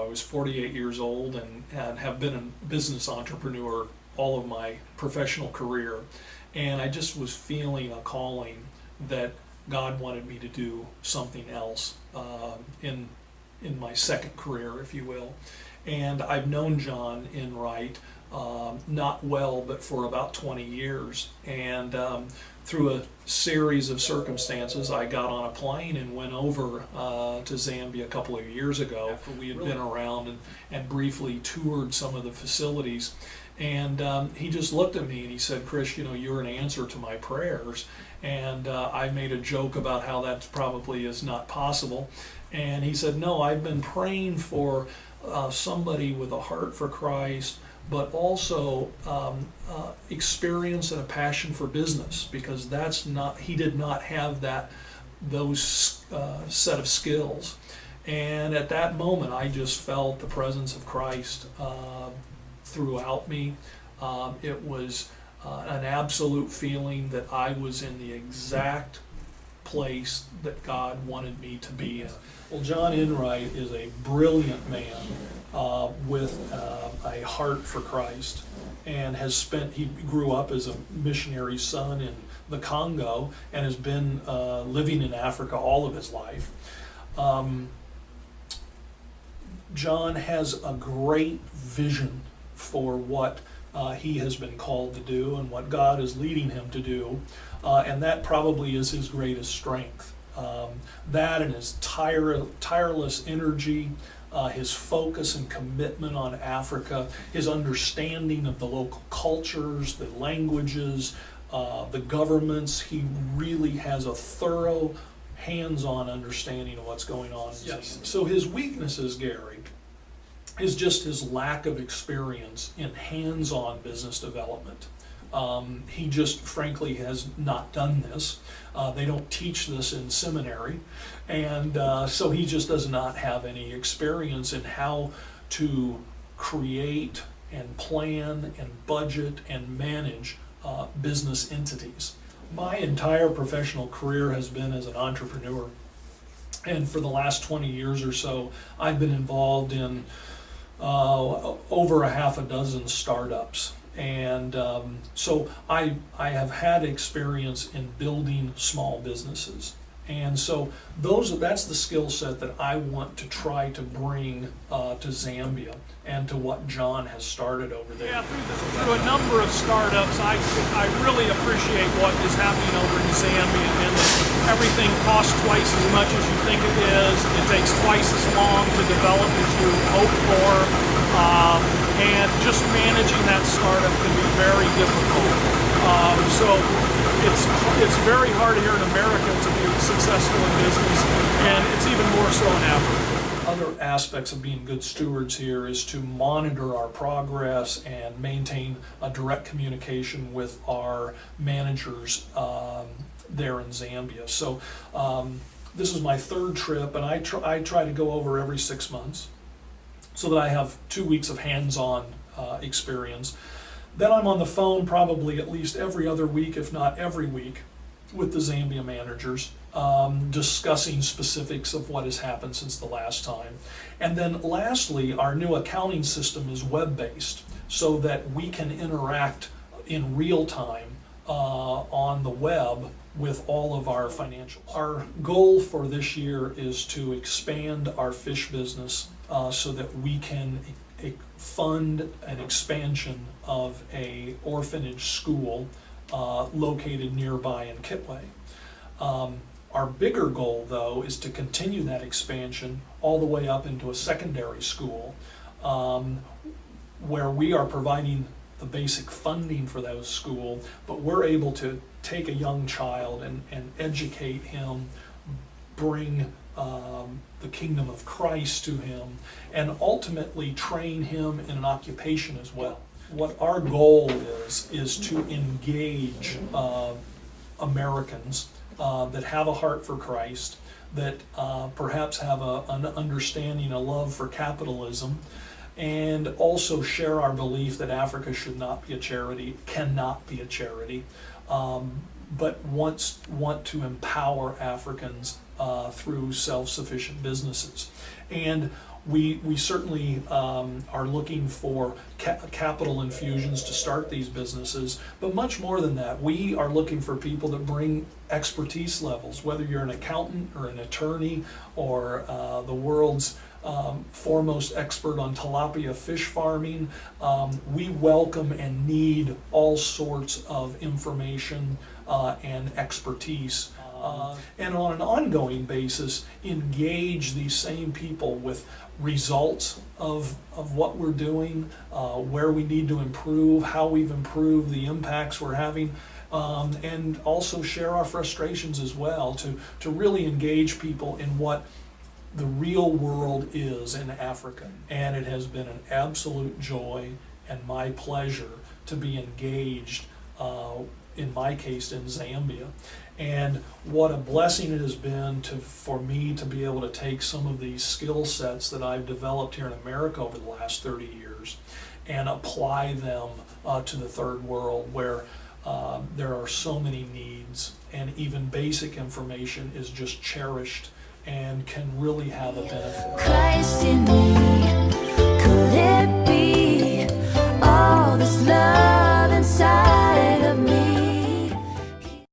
was 48 years old and have been a business entrepreneur all of my professional career. And I just was feeling a calling that God wanted me to do something else in my second career, if you will. And I've known John Enright, not well, but for about 20 years. And through a series of circumstances, I got on a plane and went over to Zambia a couple of years ago after we had been around and briefly toured some of the facilities. And he just looked at me and he said, "Chris, you know, you're an answer to my prayers." And I made a joke about how that probably is not possible. And he said, "No, I've been praying for somebody with a heart for Christ, but also experience and a passion for business, because that's not, he did not have those set of skills." And at that moment, I just felt the presence of Christ throughout me. It was an absolute feeling that I was in the exact place that God wanted me to be in. Well, John Enright is a brilliant man with a heart for Christ, and he grew up as a missionary son in the Congo and has been living in Africa all of his life. John has a great vision for what he has been called to do and what God is leading him to do, and that probably is his greatest strength. That and his tireless energy, his focus and commitment on Africa, his understanding of the local cultures, the languages, the governments. He really has a thorough, hands-on understanding of what's going on. Yes. So his weaknesses, Gary, is just his lack of experience in hands-on business development. He just frankly has not done this. They don't teach this in seminary, and so he just does not have any experience in how to create and plan and budget and manage business entities. My entire professional career has been as an entrepreneur, and for the last 20 years or so, I've been involved in over a half a dozen startups. And so I have had experience in building small businesses. And so that's the skill set that I want to try to bring to Zambia and to what John has started over there. Yeah, through a number of startups, I really appreciate what is happening over in Zambia, and that everything costs twice as much as you think it is. It takes twice as long to develop as you hope for. And just managing that startup can be very difficult. So it's very hard here in America to be successful in business, and it's even more so in Africa. Other aspects of being good stewards here is to monitor our progress and maintain a direct communication with our managers there in Zambia. So this is my third trip, and I try to go over every 6 months, so that I have 2 weeks of hands-on experience. Then I'm on the phone probably at least every other week, if not every week, with the Zambia managers, discussing specifics of what has happened since the last time. And then lastly, our new accounting system is web-based, so that we can interact in real time on the web with all of our financials. Our goal for this year is to expand our fish business so that we can fund an expansion of a orphanage school located nearby in Kitwe. Our bigger goal, though, is to continue that expansion all the way up into a secondary school where we are providing the basic funding for those schools, but we're able to take a young child and educate him, bring the kingdom of Christ to him, and ultimately train him in an occupation as well. What our goal is to engage Americans that have a heart for Christ, that perhaps have an understanding, a love for capitalism, and also share our belief that Africa should not be a charity, cannot be a charity, but want to empower Africans through self-sufficient businesses. And we certainly are looking for capital infusions to start these businesses, but much more than that, we are looking for people that bring expertise levels, whether you're an accountant or an attorney or the world's foremost expert on tilapia fish farming. We welcome and need all sorts of information and expertise. And on an ongoing basis, engage these same people with results of what we're doing, where we need to improve, how we've improved, the impacts we're having, and also share our frustrations as well, to really engage people in what the real world is in Africa. And it has been an absolute joy and my pleasure to be engaged, in my case, in Zambia. And what a blessing it has been for me to be able to take some of these skill sets that I've developed here in America over the last 30 years and apply them to the third world, where there are so many needs, and even basic information is just cherished and can really have a benefit. Christ in me.